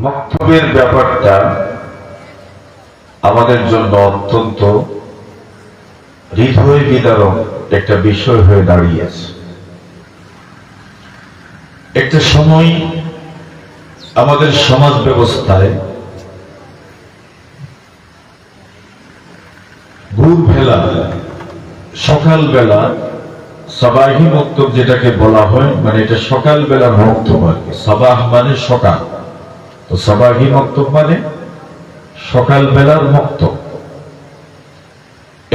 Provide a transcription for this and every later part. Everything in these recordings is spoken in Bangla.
মক্তবের ব্যাপারটা আমাদের জন্য অত্যন্ত হৃদয় বিদারক একটা বিষয় হয়ে দাঁড়িয়েছে। একটা সময় আমাদের সমাজ ব্যবস্থায় ভোরবেলা সকালবেলা সাবাহি মক্তব যেটাকে বলা হয়, মানে এটা সকালবেলার মক্তব আর কি। সাবাহ মানে সকাল, তো সাবাহি মক্তব মানে সকালবেলার মক্তব।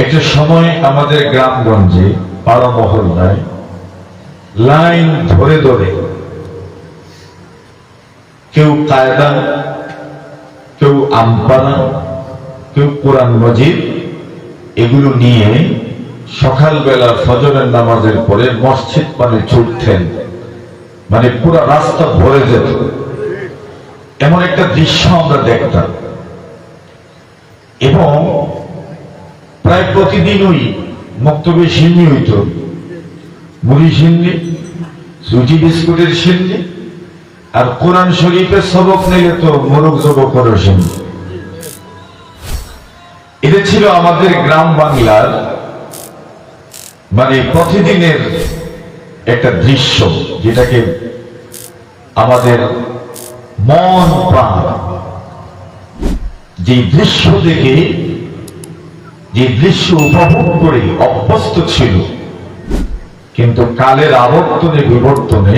একটা সময় আমাদের গ্রামগঞ্জে পাড়া মহল্লায় লাইন ধরে ধরে কেউ কায়দা, কেউ আমপানা, কেউ কোরআন মজিদ এগুলো নিয়ে সকালবেলা ফজরের নামাজের পরে মসজিদ মানে ছুটতেন, মানে পুরো রাস্তা ভরে যেত। এমন একটা দৃশ্য আমরা দেখতাম এবং প্রায় প্রতিদিনই মক্তবে সিন্নি হইত, মুড়ি সিন্নি, সুজি বিস্কুটের সিন্নি, আর কোরআন শরীফের সবক নিলে তো মোরগ জবক করে সিন্নি। এটা ছিল আমাদের গ্রাম বাংলার মানে প্রতিদিনের একটা দৃশ্য, যেটাকে আমাদের মন প্রাণ যে দৃশ্য দেখে, যে দৃশ্য উপভোগ করে অভ্যস্ত ছিল। কিন্তু কালের আবর্তনে বিবর্তনে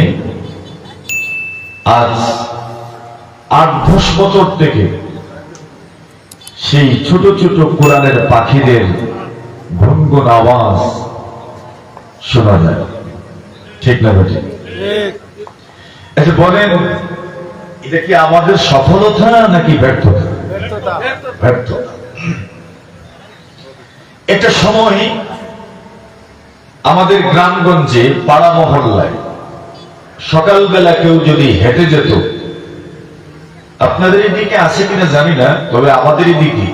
আজ 8-10 বছর থেকে সেই ছোট ছোট কোরআনের পাখিদের গুনগুন আওয়াজ শোনা যায়। ঠিক না বেটি? আচ্ছা বলেন, এটা কি আমাদের সফলতা নাকি ব্যর্থতা? ব্যর্থতা। একটা সময় আমাদের গ্রামগঞ্জে পাড়া মহল্লায় সকালবেলা কেউ যদি হেঁটে যেত, আপনাদের এদিকে আছে কিনা জানি না, তবে আমাদের এদিকে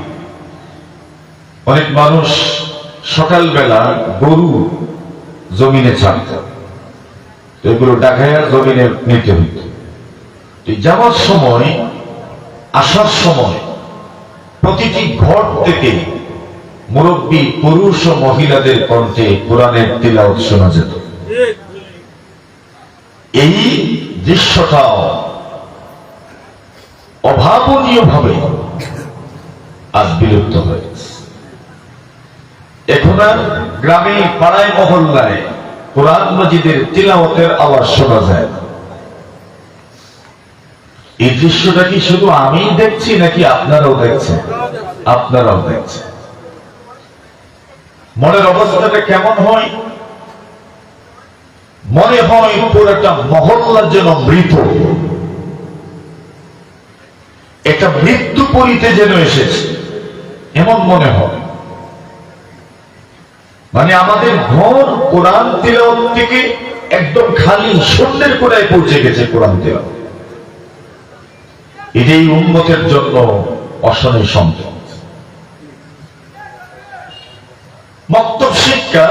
অনেক মানুষ সকালবেলা গরু জমিনে ছাড়ত, এগুলো ডাকাইয়া জমিনে নিতে হইত। যাওয়ার সময়, আসার সময় প্রতিটি ঘর থেকে মুরব্বী পুরুষ ও মহিলাদের কণ্ঠে কোরআনের তিলাওয়াত শোনা যেত। এই দৃশ্যটাও অভাবনীয় ভাবে আজ বিলুপ্ত হয়েছে। এখন আর গ্রামে পাড়ায় মহল্লায় কোরআন মজিদের তিলাওয়াতের আওয়াজ শোনা যায় না। এই দৃশ্যটা কি শুধু আমি দেখছি নাকি আপনারাও দেখছেন? আপনারাও দেখছেন। মনের অবস্থাটা কেমন হয়? মনে হয় পুরোটা মহল্লার যেন মৃত, একটা মৃত্যু পরিতে যেন এসেছে, এমন মনে হয়। মানে আমাদের ঘর কোরআন তিলাওয়াত থেকে একদম খালি, শূন্যের কোণায় পৌঁছে গেছে কোরআন তিলাওয়াত। এটাই উম্মতের জন্য অশনি সংকট। মক্তব শিক্ষা,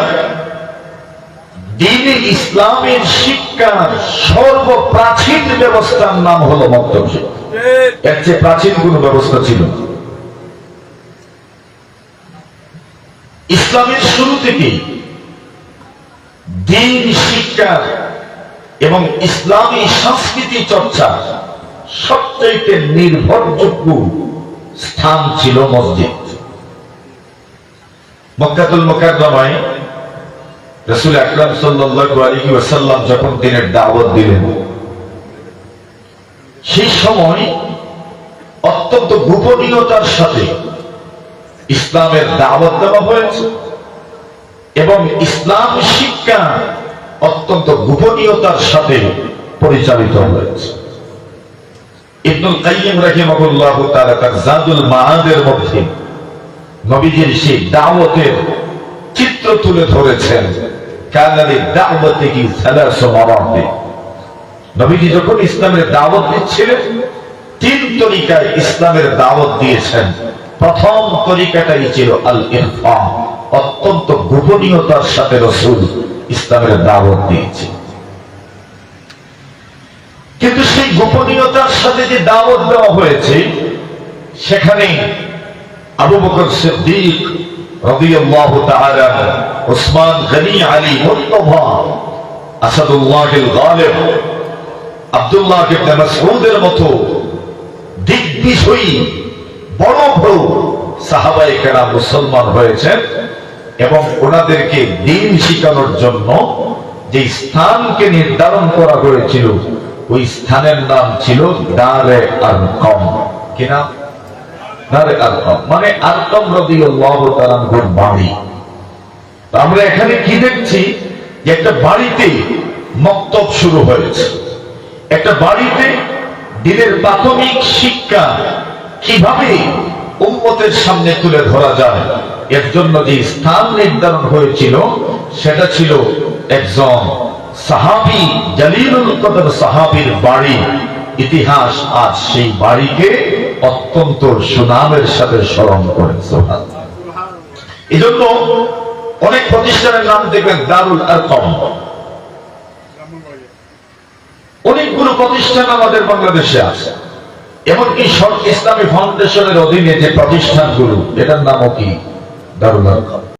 দ্বীন ইসলামের শিক্ষার সর্বপ্রাচীন ব্যবস্থার নাম হলো মক্তব শিক্ষা। এর চেয়ে প্রাচীন কোন ব্যবস্থা ছিল না। ইসলামের শুরু থেকেই দ্বীন শিক্ষা এবং ইসলামী সংস্কৃতি চর্চা সবচাইতে নির্ভরযোগ্য স্থান ছিল মসজিদ। মক্কাতুল মুকাররমায় রাসূল আকরাম সাল্লাল্লাহু আলাইহি ওয়াসাল্লাম যখন দিনের দাওয়াত দিলেন, সেই সময় অত্যন্ত গোপনীয়তার সাথে ইসলামের দাওয়াত দেওয়া হয়েছে এবং ইসলাম শিক্ষা অত্যন্ত গোপনীয়তার সাথে পরিচালিত হয়েছে। ইবনুল কাইয়্যিম রাহিমাহুল্লাহু তাআলা তার জাদুল মাআদের মধ্যে নবীজির সেই দাওয়াতের চিত্র তুলে ধরেছেন। কানালি দাওয়াতিহি সালাসু মারাতি, নবীজি যখন ইসলামের দাওয়াত দিচ্ছিলেন 3 তরিকায় ইসলামের দাওয়াত দিয়েছেন। প্রথম তরিকাটাই ছিল আল ইরফা, অত্যন্ত গোপনীয়তার সাথে রাসূল ইসলামের দাওয়াত দিয়েছেন। কিন্তু সেই গোপনীয়তার সাথে যে দাওয়াত দেওয়া হয়েছে, সেখানে আবু বকর সিদ্দিক রাদিয়াল্লাহু তাআলা, উসমান গনি, আলী মুর্তজা, আসাদুল্লাহ আল গালিব, আব্দুল্লাহ ইবনে মাসউদের মতো দিগ্বিজয়ী বড় বড় সাহাবায়ে কেরাম মুসলমান হয়েছেন এবং ওনাদেরকে দ্বীন শিখানোর জন্য যে স্থানকে নির্ধারণ করা হয়েছিল, ওই স্থানের নাম ছিল দারে আরকম। কি নাম? দারে আরকম, মানে আরকম রাদিয়াল্লাহু তাআলা আনহুর বাড়ি। আমরা এখানে কি দেখছি যে একটা বাড়িতে মক্তব শুরু হয়েছে, একটা বাড়িতে দ্বীনের প্রাথমিক শিক্ষা কিভাবে উম্মতের সামনে তুলে ধরা যায়, এর জন্য যে স্থান নির্ধারণ হয়েছিল সেটা ছিল একজন সাহাবী, জালিলুল কদর সাহাবীর বাড়ি। ইতিহাস আজ সেই বাড়িকে অত্যন্ত সুনামের সাথে স্মরণ করে। সুবহানাল্লাহ। এজন্য অনেক প্রতিষ্ঠানের নাম দেখবেন দারুল আরকম। অনেকগুলো প্রতিষ্ঠান আমাদের বাংলাদেশে আছে, এমনকি ইসলামী ফাউন্ডেশনের অধীনে যে প্রতিষ্ঠানগুলো, এটার নামও কি দারুল আরকম।